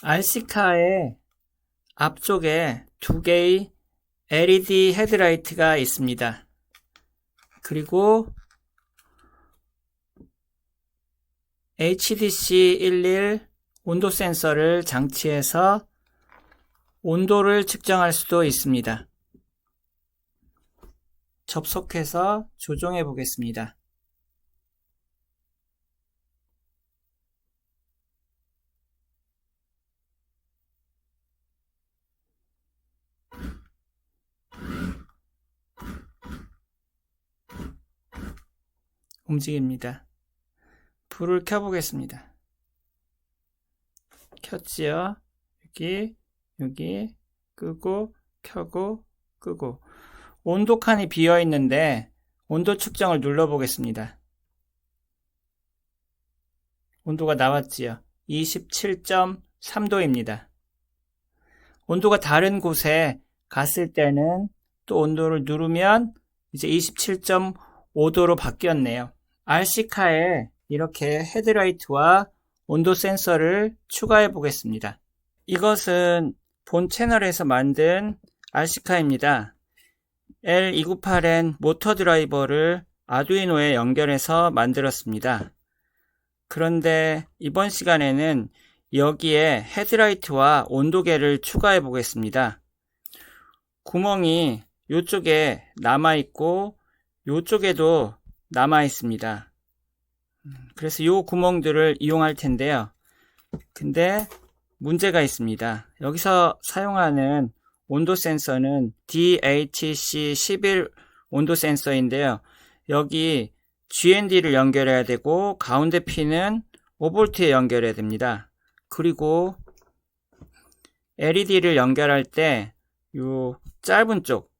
RC카의 앞쪽에 두 개의 LED 헤드라이트가 있습니다. 그리고 HDC11 온도 센서를 장치해서 온도를 측정할 수도 있습니다. 접속해서 조종해 보겠습니다. 움직입니다. 불을 켜보겠습니다. 켰지요? 여기 끄고 켜고 끄고 온도 칸이 비어 있는데 온도 측정을 눌러 보겠습니다. 온도가 나왔지요? 27.3도입니다. 온도가 다른 곳에 갔을 때는 또 온도를 누르면 이제 27.5도로 바뀌었네요. RC카에 이렇게 헤드라이트와 온도 센서를 추가해 보겠습니다. 이것은 본 채널에서 만든 RC카입니다. L298N 모터 드라이버를 아두이노에 연결해서 만들었습니다. 그런데 이번 시간에는 여기에 헤드라이트와 온도계를 추가해 보겠습니다. 구멍이 이쪽에 남아있고 이쪽에도 남아있습니다. 그래서 이 구멍들을 이용할 텐데요. 근데 문제가 있습니다. 여기서 사용하는 온도 센서는 DHC11 온도 센서인데요. 여기 GND를 연결해야 되고 가운데 핀은 5V에 연결해야 됩니다. 그리고 LED를 연결할 때 이 짧은 쪽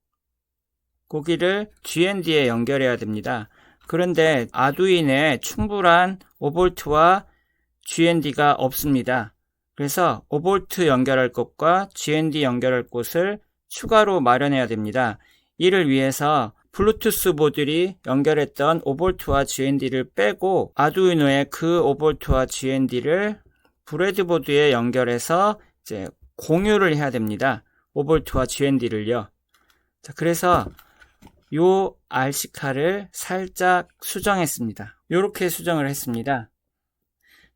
거기를 GND에 연결해야 됩니다. 그런데 아두인에 충분한 5V와 GND가 없습니다. 그래서 5V 연결할 곳과 GND 연결할 곳을 추가로 마련해야 됩니다. 이를 위해서 블루투스 모듈이 연결했던 5V와 GND를 빼고 아두이노에 그 5V와 GND를 브레드보드에 연결해서 이제 공유를 해야 됩니다. 5V와 GND를요. 자, 그래서 요 RC카를 살짝 수정했습니다. 요렇게 수정을 했습니다.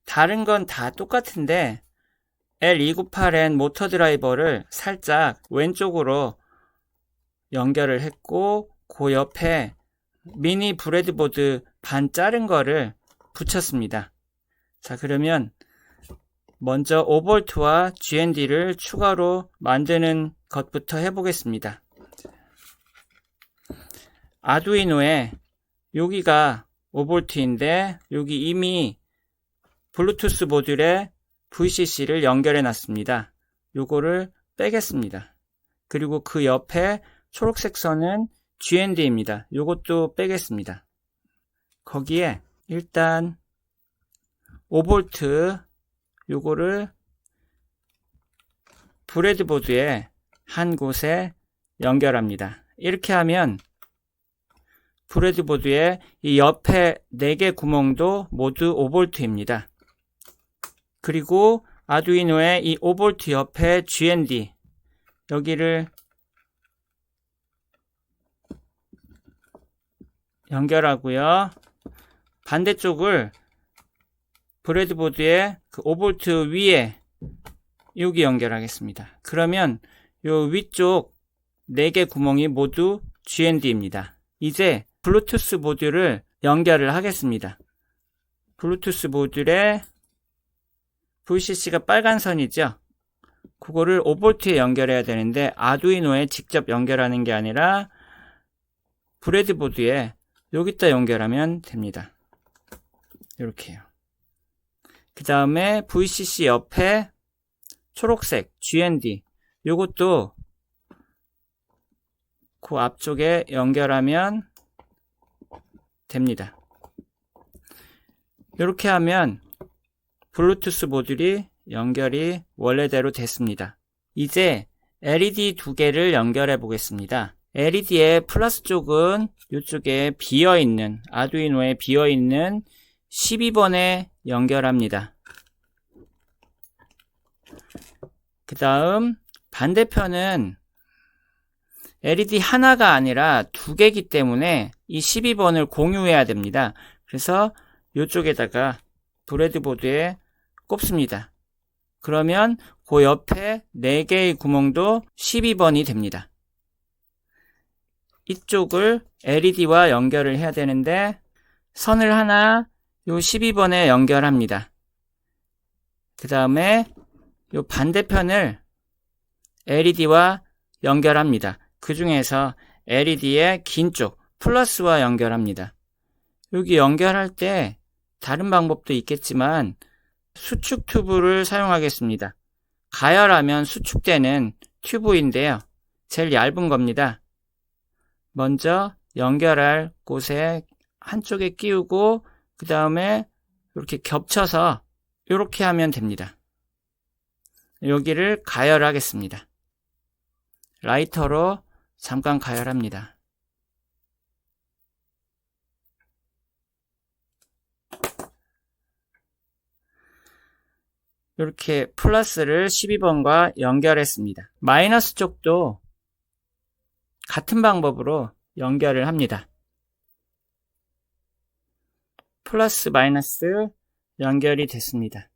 다른 건 다 똑같은데 L298N 모터 드라이버를 살짝 왼쪽으로 연결을 했고 그 옆에 미니 브레드보드 반 자른 거를 붙였습니다. 자, 그러면 먼저 5V와 GND를 추가로 만드는 것부터 해보겠습니다. 아두이노에 여기가 5V인데 여기 이미 블루투스 모듈에 VCC를 연결해 놨습니다. 요거를 빼겠습니다. 그리고 그 옆에 초록색 선은 GND입니다. 요것도 빼겠습니다. 거기에 일단 5V 요거를 브레드보드에 한 곳에 연결합니다. 이렇게 하면 브레드보드의 이 옆에 4개 구멍도 모두 5V입니다. 그리고 아두이노의 이 5V 옆에 GND 여기를 연결하고요. 반대쪽을 브레드보드의 그 5V 위에 여기 연결하겠습니다. 그러면 요 위쪽 4개 구멍이 모두 GND입니다. 이제 블루투스 모듈을 연결을 하겠습니다. 블루투스 모듈에 VCC가 빨간 선이죠. 그거를 5V에 연결해야 되는데 아두이노에 직접 연결하는 게 아니라 브레드보드에 여기다 연결하면 됩니다. 이렇게요. 그 다음에 VCC 옆에 초록색 GND 요것도 그 앞쪽에 연결하면 됩니다. 이렇게 하면 블루투스 모듈이 연결이 원래대로 됐습니다. 이제 LED 2개를 연결해 보겠습니다. LED의 플러스 쪽은 이쪽에 비어있는 아두이노에 비어있는 12번에 연결합니다. 그 다음 반대편은 LED 하나가 아니라 두 개이기 때문에 이 12번을 공유해야 됩니다. 그래서 이쪽에다가 브레드보드에 꼽습니다. 그러면 그 옆에 4개의 구멍도 12번이 됩니다. 이쪽을 LED와 연결을 해야 되는데 선을 하나 요 12번에 연결합니다. 그 다음에 요 반대편을 LED와 연결합니다. 그 중에서 LED의 긴 쪽 플러스와 연결합니다. 여기 연결할 때 다른 방법도 있겠지만 수축 튜브를 사용하겠습니다. 가열하면 수축되는 튜브인데요. 제일 얇은 겁니다. 먼저 연결할 곳에 한쪽에 끼우고 그 다음에 이렇게 겹쳐서 이렇게 하면 됩니다. 여기를 가열하겠습니다. 라이터로 잠깐 가열합니다. 이렇게 플러스를 12번과 연결했습니다. 마이너스 쪽도 같은 방법으로 연결을 합니다. 플러스 마이너스 연결이 됐습니다.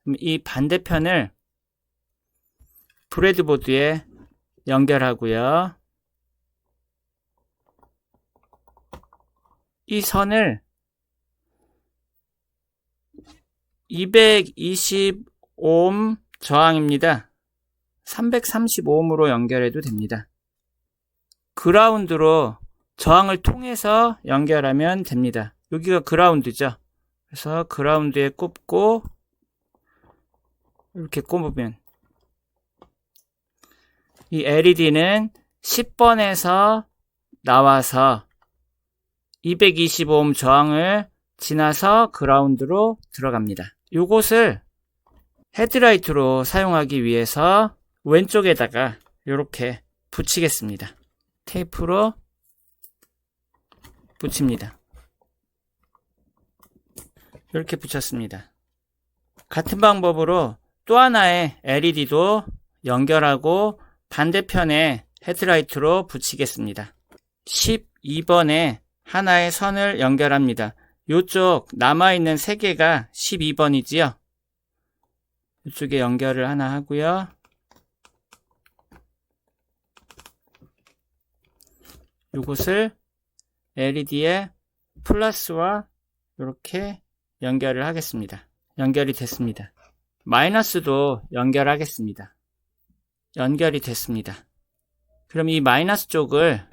그럼 이 반대편을 브레드보드에 연결하고요. 이 선을 220오hm 저항입니다. 335ohm으로 연결해도 됩니다. 그라운드로 저항을 통해서 연결하면 됩니다. 여기가 그라운드죠. 그래서 그라운드에 꼽고 이렇게 꼽으면 이 LED는 10번에서 나와서 225ohm 저항을 지나서 그라운드로 들어갑니다. 이곳을 헤드라이트로 사용하기 위해서 왼쪽에다가 이렇게 붙이겠습니다. 테이프로 붙입니다. 이렇게 붙였습니다. 같은 방법으로 또 하나의 LED도 연결하고 반대편에 헤드라이트로 붙이겠습니다. 12번에 하나의 선을 연결합니다. 이쪽 남아있는 3개가 12번이지요. 이쪽에 연결을 하나 하고요. 이곳을 LED의 플러스와 이렇게 연결을 하겠습니다. 연결이 됐습니다. 마이너스도 연결하겠습니다. 연결이 됐습니다. 그럼 이 마이너스 쪽을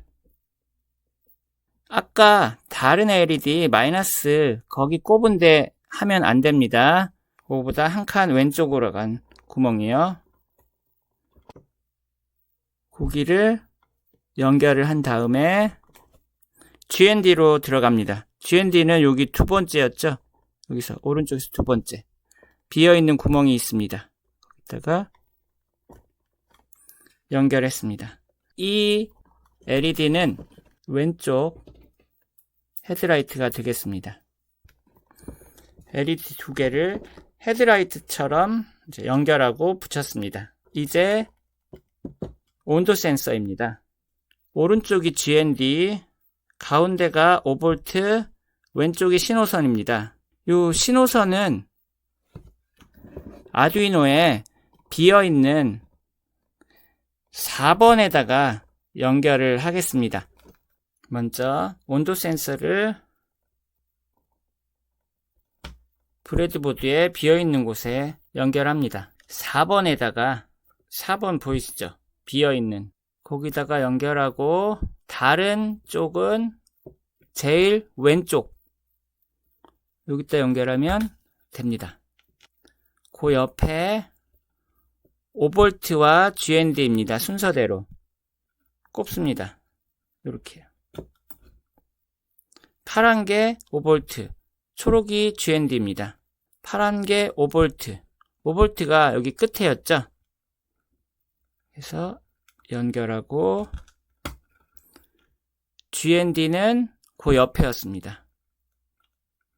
아까 다른 LED 마이너스 거기 꼽은데 하면 안 됩니다. 그거보다 한 칸 왼쪽으로 간 구멍이요. 거기를 연결을 한 다음에 GND로 들어갑니다. GND는 여기 두 번째였죠. 여기서 오른쪽에서 두 번째 비어있는 구멍이 있습니다. 거기다가 연결했습니다. 이 LED는 왼쪽 헤드라이트가 되겠습니다. LED 두 개를 헤드라이트처럼 이제 연결하고 붙였습니다. 이제 온도 센서입니다. 오른쪽이 GND, 가운데가 5V, 왼쪽이 신호선입니다. 이 신호선은 아두이노에 비어있는 4번에다가 연결을 하겠습니다. 먼저 온도 센서를 브레드보드에 비어있는 곳에 연결합니다. 4번에다가 4번 보이시죠? 비어있는 거기다가 연결하고 다른 쪽은 제일 왼쪽 여기다 연결하면 됩니다. 그 옆에 5V와 GND입니다. 순서대로 꼽습니다. 이렇게요. 파란 게 5V, 초록이 GND입니다. 파란 게 5V, 5V가 여기 끝에였죠. 그래서 연결하고 GND는 그 옆에였습니다.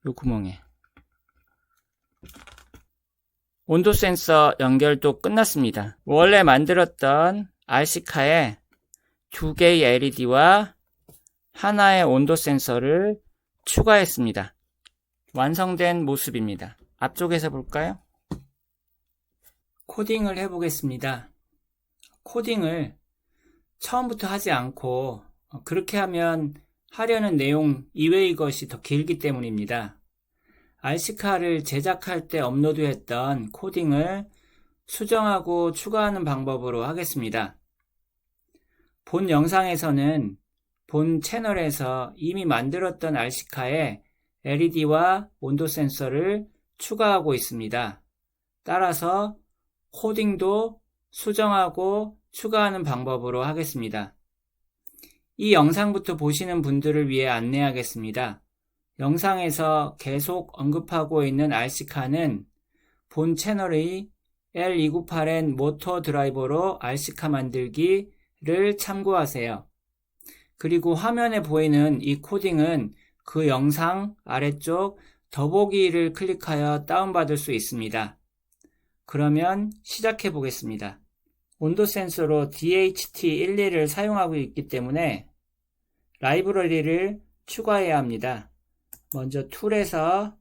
이 구멍에 온도 센서 연결도 끝났습니다. 원래 만들었던 RC카에 2개의 LED와 하나의 온도 센서를 추가했습니다. 완성된 모습입니다. 앞쪽에서 볼까요? 코딩을 해보겠습니다. 코딩을 처음부터 하지 않고 그렇게 하면 하려는 내용 이외의 것이 더 길기 때문입니다. RC카를 제작할 때 업로드했던 코딩을 수정하고 추가하는 방법으로 하겠습니다. 본 영상에서는 본 채널에서 이미 만들었던 RC카에 LED와 온도 센서를 추가하고 있습니다. 따라서 코딩도 수정하고 추가하는 방법으로 하겠습니다. 이 영상부터 보시는 분들을 위해 안내하겠습니다. 영상에서 계속 언급하고 있는 RC카는 본 채널의 L298N 모터 드라이버로 RC카 만들기를 참고하세요. 그리고 화면에 보이는 이 코딩은 그 영상 아래쪽 더보기를 클릭하여 다운받을 수 있습니다. 그러면 시작해 보겠습니다. 온도 센서로 DHT11을 사용하고 있기 때문에 라이브러리를 추가해야 합니다. 먼저 툴에서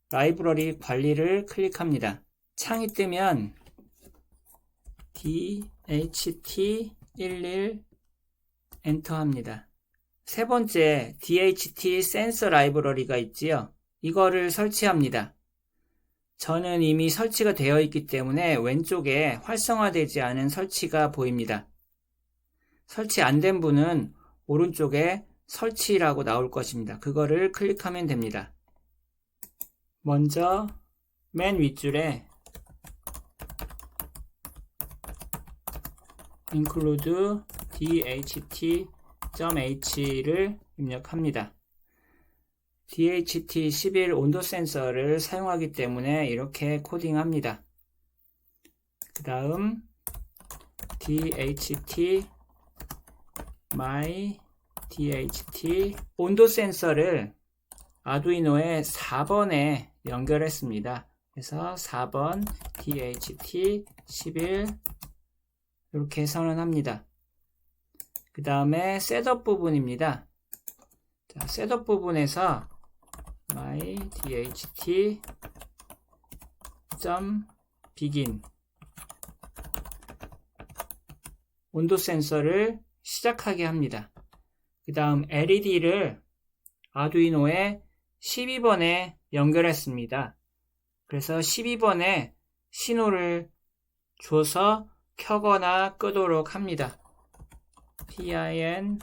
라이브러리 관리를 클릭합니다. 창이 뜨면 DHT11 엔터합니다. 세 번째 DHT 센서 라이브러리가 있지요. 이거를 설치합니다. 저는 이미 설치가 되어 있기 때문에 왼쪽에 활성화되지 않은 설치가 보입니다. 설치 안 된 분은 오른쪽에 설치라고 나올 것입니다. 그거를 클릭하면 됩니다. 먼저 맨 윗줄에 include DHT.h를 입력합니다. DHT11 온도 센서를 사용하기 때문에 이렇게 코딩합니다. 그 다음 DHT my DHT 온도 센서를 아두이노에 4번에 연결했습니다. 그래서 4번 DHT11 이렇게 선언합니다. 그 다음에 셋업 부분입니다. 자, 셋업 부분에서 my DHT begin 온도 센서를 시작하게 합니다. 그 다음 LED를 아두이노에 12번에 연결했습니다. 그래서 12번에 신호를 줘서 켜거나 끄도록 합니다. PIN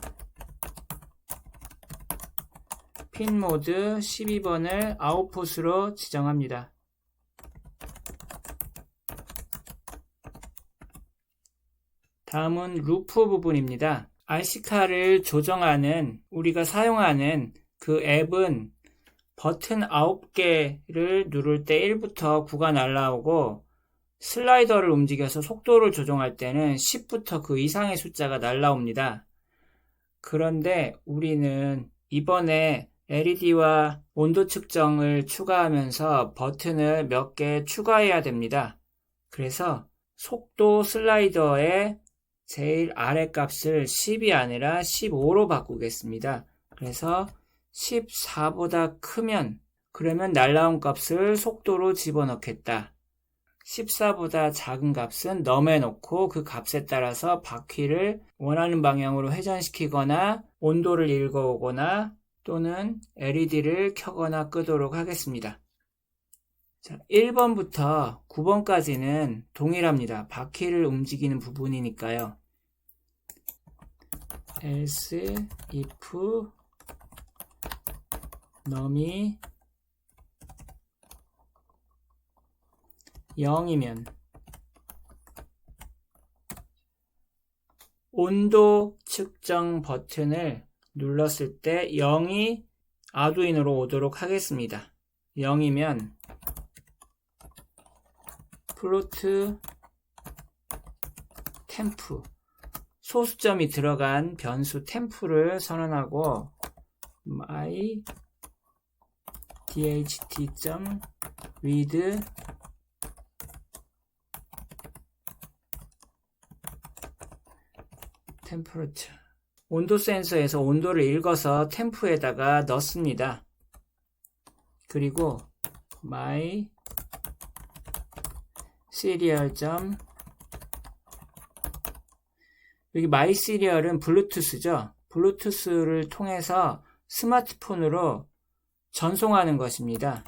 핀 모드 12번을 아웃풋으로 지정합니다. 다음은 루프 부분입니다. RC카를 조정하는 우리가 사용하는 그 앱은 버튼 9개를 누를 때 1부터 9가 날라오고 슬라이더를 움직여서 속도를 조정할 때는 10부터 그 이상의 숫자가 날라옵니다. 그런데 우리는 이번에 LED와 온도 측정을 추가하면서 버튼을 몇 개 추가해야 됩니다. 그래서 속도 슬라이더의 제일 아래 값을 10이 아니라 15로 바꾸겠습니다. 그래서 14보다 크면 그러면 날라온 값을 속도로 집어넣겠다. 14보다 작은 값은 넘해놓고 그 값에 따라서 바퀴를 원하는 방향으로 회전시키거나 온도를 읽어오거나 또는 LED를 켜거나 끄도록 하겠습니다. 자, 1번부터 9번까지는 동일합니다. 바퀴를 움직이는 부분이니까요. else if num이 0이면 온도 측정 버튼을 눌렀을 때 0이 아두이노로 오도록 하겠습니다. 0이면 플로트 템프 소수점이 들어간 변수 템프를 선언하고 my dht.read temperature. 온도 센서에서 온도를 읽어서 템프에다가 넣습니다. 그리고 my serial 여기 my serial은 블루투스죠. 블루투스를 통해서 스마트폰으로 전송하는 것입니다.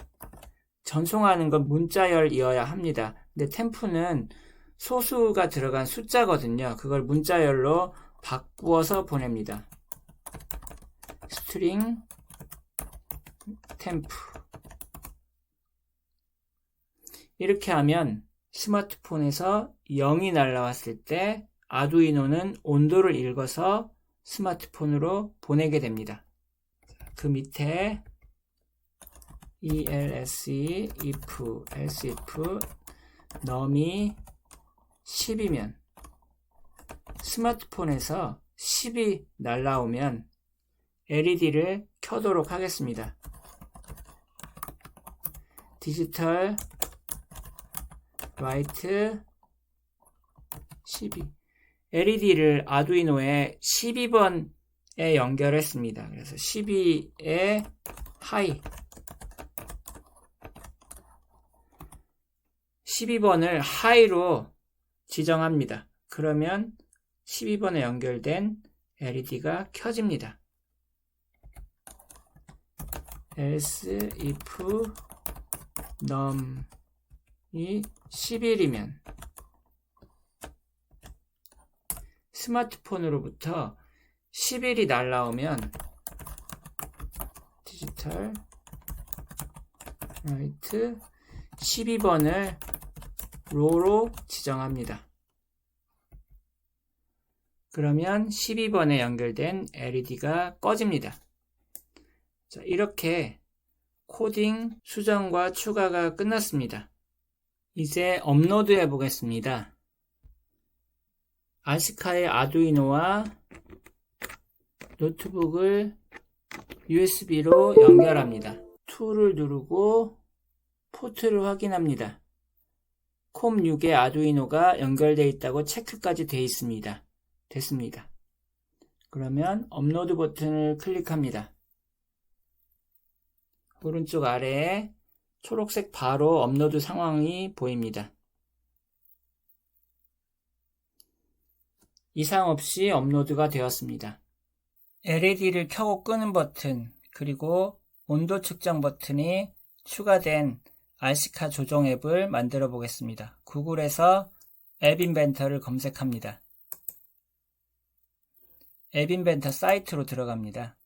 전송하는 건 문자열이어야 합니다. 근데 템프는 소수가 들어간 숫자거든요. 그걸 문자열로 바꾸어서 보냅니다. string temp. 이렇게 하면 스마트폰에서 0이 날라왔을 때 아두이노는 온도를 읽어서 스마트폰으로 보내게 됩니다. 그 밑에 else else if num이 10이면 스마트폰에서 10이 날라오면 LED를 켜도록 하겠습니다. 디지털 라이트 12. LED를 아두이노에 12번에 연결했습니다. 그래서 12에 하이 12번을 하이로 지정합니다. 그러면 12번에 연결된 LED가 켜집니다. else if num이 11이면 스마트폰으로부터 11이 날라오면 디지털 라이트 12번을 로로 지정합니다. 그러면 12번에 연결된 LED가 꺼집니다. 자, 이렇게 코딩 수정과 추가가 끝났습니다. 이제 업로드 해 보겠습니다. 아시카의 아두이노와 노트북을 USB로 연결합니다. 툴을 누르고 포트를 확인합니다. 콤6에 아두이노가 연결되어 있다고 체크까지 되어 있습니다. 됐습니다. 그러면 업로드 버튼을 클릭합니다. 오른쪽 아래에 초록색 바로 업로드 상황이 보입니다. 이상 없이 업로드가 되었습니다. LED를 켜고 끄는 버튼, 그리고 온도 측정 버튼이 추가된 알시카 조정 앱을 만들어 보겠습니다. 구글에서 앱 인벤터를 검색합니다. 앱 인벤터 사이트로 들어갑니다.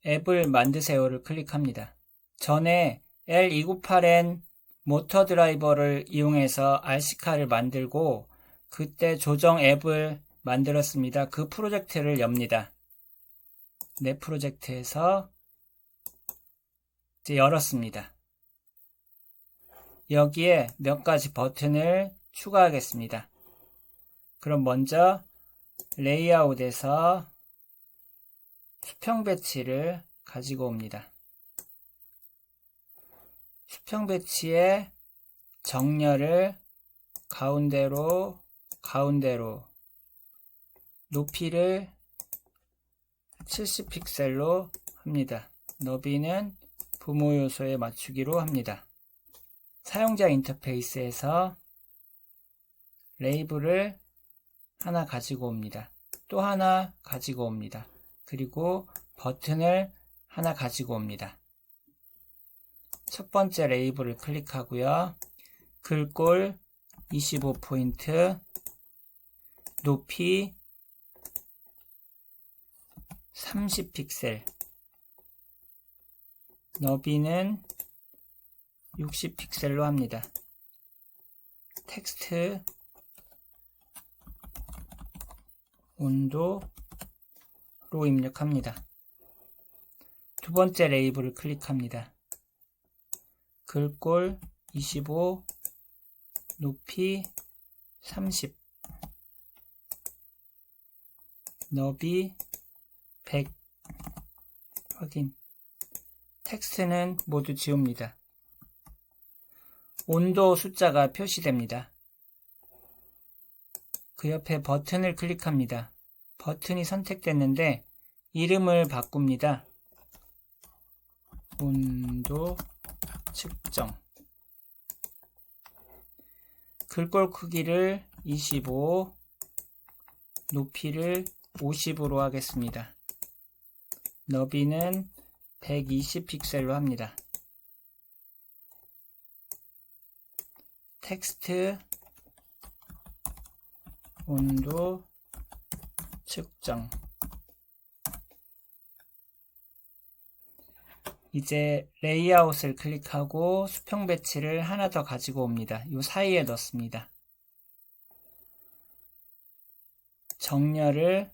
앱을 만드세요를 클릭합니다. 전에 L298N 모터 드라이버를 이용해서 알시카를 만들고 그때 조정 앱을 만들었습니다. 그 프로젝트를 엽니다. 내 프로젝트에서 이제 열었습니다. 여기에 몇 가지 버튼을 추가하겠습니다. 그럼 먼저 레이아웃에서 수평 배치를 가지고 옵니다. 수평 배치의 정렬을 가운데로 높이를 70픽셀로 합니다. 너비는 부모 요소에 맞추기로 합니다. 사용자 인터페이스에서 레이블을 하나 가지고 옵니다. 또 하나 가지고 옵니다. 그리고 버튼을 하나 가지고 옵니다. 첫 번째 레이블을 클릭하고요. 글꼴 25포인트, 높이 30픽셀, 너비는 60픽셀로 합니다. 텍스트, 온도로 입력합니다. 두 번째 레이블을 클릭합니다. 글꼴 25, 높이 30, 너비 100, 확인. 텍스트는 모두 지웁니다. 온도 숫자가 표시됩니다. 그 옆에 버튼을 클릭합니다. 버튼이 선택됐는데 이름을 바꿉니다. 온도 측정. 글꼴 크기를 25, 높이를 50으로 하겠습니다. 너비는 120 픽셀로 합니다. 텍스트 온도 측정. 이제 레이아웃을 클릭하고 수평 배치를 하나 더 가지고 옵니다. 이 사이에 넣습니다. 정렬을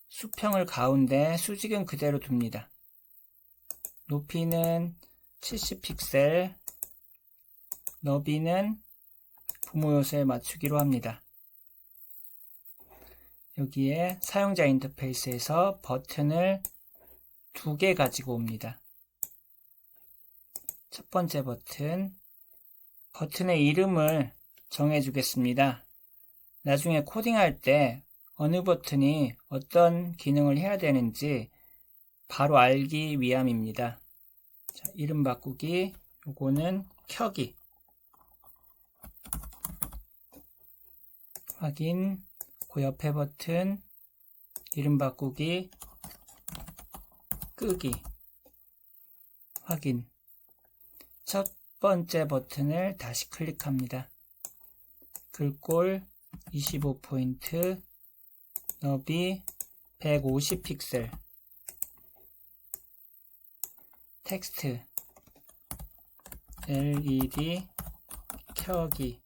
수평을 가운데, 수직은 그대로 둡니다. 높이는 70 픽셀, 너비는 부모 요소에 맞추기로 합니다. 여기에 사용자 인터페이스에서 버튼을 2개 가지고 옵니다. 첫 번째 버튼, 버튼의 이름을 정해주겠습니다. 나중에 코딩할 때 어느 버튼이 어떤 기능을 해야 되는지 바로 알기 위함입니다. 자, 이름 바꾸기, 요거는 켜기, 확인, 그 옆에 버튼, 이름 바꾸기, 끄기, 확인. 첫 번째 버튼을 다시 클릭합니다. 글꼴 25포인트, 너비 150 픽셀, 텍스트 LED 켜기.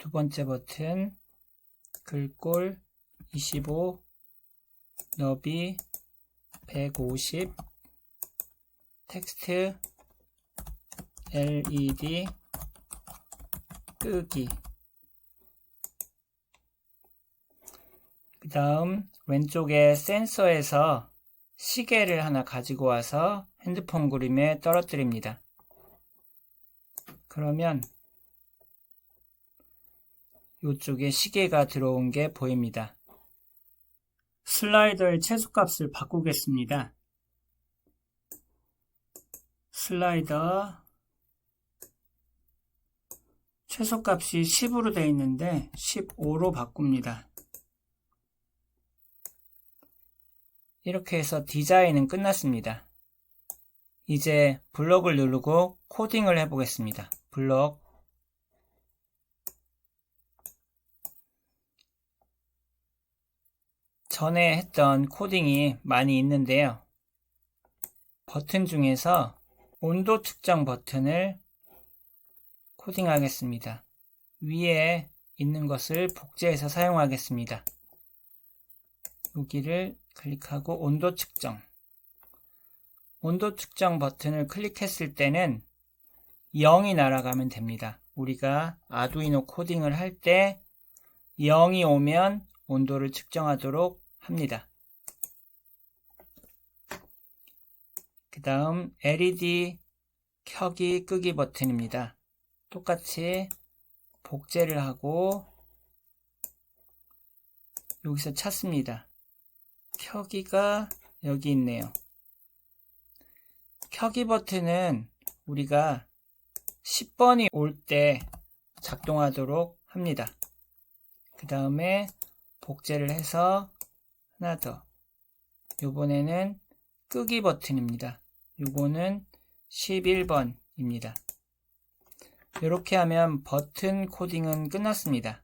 두 번째 버튼, 글꼴 25, 너비 150, 텍스트 LED 끄기. 그 다음 왼쪽에 센서에서 시계를 하나 가지고 와서 핸드폰 그림에 떨어뜨립니다. 그러면 이쪽에 시계가 들어온 게 보입니다. 슬라이더의 최소값을 바꾸겠습니다. 슬라이더 최소값이 10으로 되어 있는데 15로 바꿉니다. 이렇게 해서 디자인은 끝났습니다. 이제 블록을 누르고 코딩을 해보겠습니다. 블록, 전에 했던 코딩이 많이 있는데요. 버튼 중에서 온도 측정 버튼을 코딩하겠습니다. 위에 있는 것을 복제해서 사용하겠습니다. 여기를 클릭하고 온도 측정. 온도 측정 버튼을 클릭했을 때는 0이 날아가면 됩니다. 우리가 아두이노 코딩을 할 때 0이 오면 온도를 측정하도록 합니다. 그 다음 LED 켜기 끄기 버튼입니다. 똑같이 복제를 하고 여기서 찾습니다. 켜기가 여기 있네요. 켜기 버튼은 우리가 10번이 올 때 작동하도록 합니다. 그 다음에 복제를 해서 하나 더. 요번에는 끄기 버튼입니다. 요거는 11번입니다. 이렇게 하면 버튼 코딩은 끝났습니다.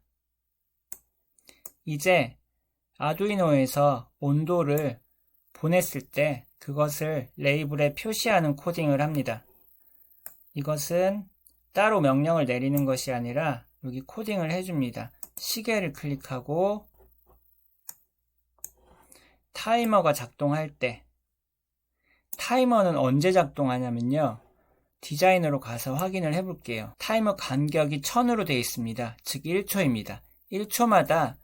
이제 아두이노에서 온도를 보냈을 때 그것을 레이블에 표시하는 코딩을 합니다. 이것은 따로 명령을 내리는 것이 아니라 여기 코딩을 해줍니다. 시계를 클릭하고 타이머가 작동할 때, 타이머는 언제 작동하냐면요, 디자인으로 가서 확인을 해볼게요. 타이머 간격이 1000으로 되어 있습니다. 즉 1초입니다. 1초마다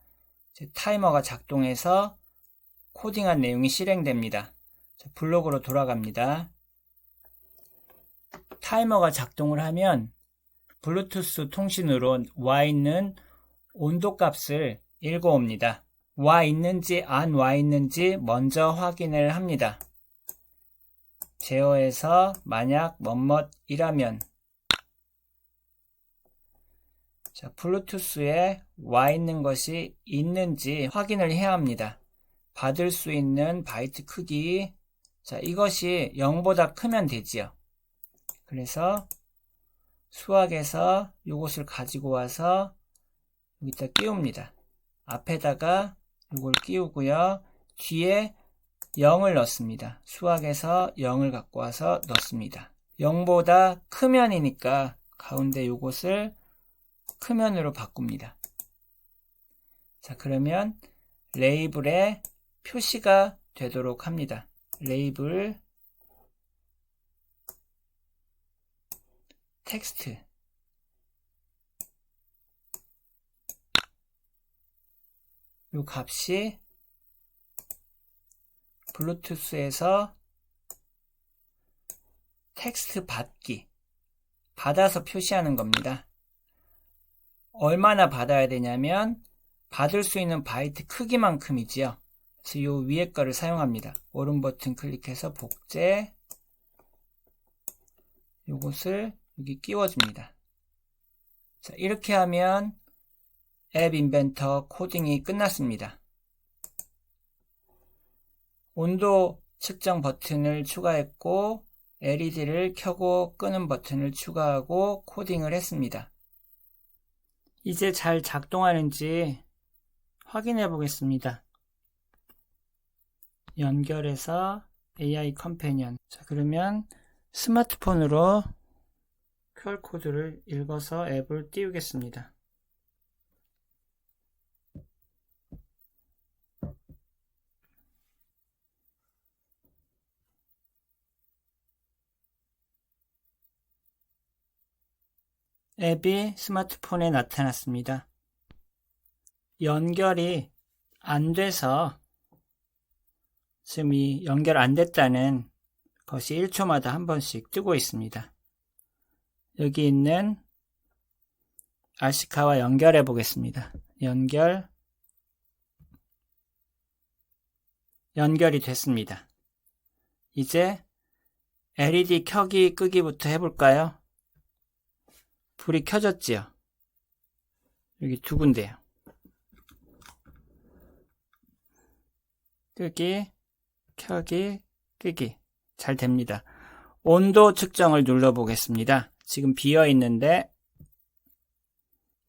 타이머가 작동해서 코딩한 내용이 실행됩니다. 블록으로 돌아갑니다. 타이머가 작동을 하면 블루투스 통신으로 와 있는 온도 값을 읽어옵니다. 와 있는지 안 와 있는지 먼저 확인을 합니다. 제어해서 만약 뭐뭐이라면 자, 블루투스에 와 있는 것이 있는지 확인을 해야 합니다. 받을 수 있는 바이트 크기, 자, 이것이 0보다 크면 되지요. 그래서 수학에서 이것을 가지고 와서 여기다 끼웁니다. 앞에다가 이걸 끼우고요. 뒤에 0을 넣습니다. 수학에서 0을 갖고 와서 넣습니다. 0보다 크면이니까 가운데 이것을 크면으로 바꿉니다. 자, 그러면 레이블에 표시가 되도록 합니다. 레이블 텍스트 이 값이 블루투스에서 텍스트 받기 받아서 표시하는 겁니다. 얼마나 받아야 되냐면 받을 수 있는 바이트 크기만큼이지요. 그래서 이 위에 거를 사용합니다. 오른 버튼 클릭해서 복제 이것을 여기 끼워줍니다. 자, 이렇게 하면 앱 인벤터 코딩이 끝났습니다. 온도 측정 버튼을 추가했고 LED를 켜고 끄는 버튼을 추가하고 코딩을 했습니다. 이제 잘 작동하는지 확인해 보겠습니다. 연결해서 AI 컴패니언. 자, 그러면 스마트폰으로 QR코드를 읽어서 앱을 띄우겠습니다. 앱이 스마트폰에 나타났습니다. 연결이 안 돼서 지금 이 연결 안 됐다는 것이 1초마다 한 번씩 뜨고 있습니다. 여기 있는 RC카와 연결해 보겠습니다. 연결이 됐습니다. 이제 LED 켜기 끄기부터 해볼까요? 불이 켜졌지요? 여기 두 군데요. 끄기, 켜기, 끄기. 잘 됩니다. 온도 측정을 눌러보겠습니다. 지금 비어 있는데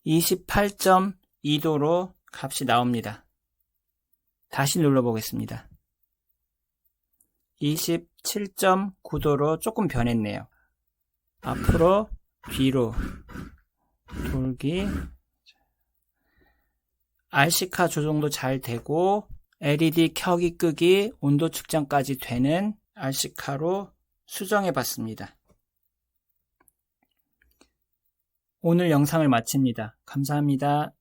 28.2도로 값이 나옵니다. 다시 눌러보겠습니다. 27.9도로 조금 변했네요. 앞으로 뒤로 돌기 RC카 조정도 잘 되고 LED 켜기 끄기 온도 측정까지 되는 RC카로 수정해 봤습니다. 오늘 영상을 마칩니다. 감사합니다.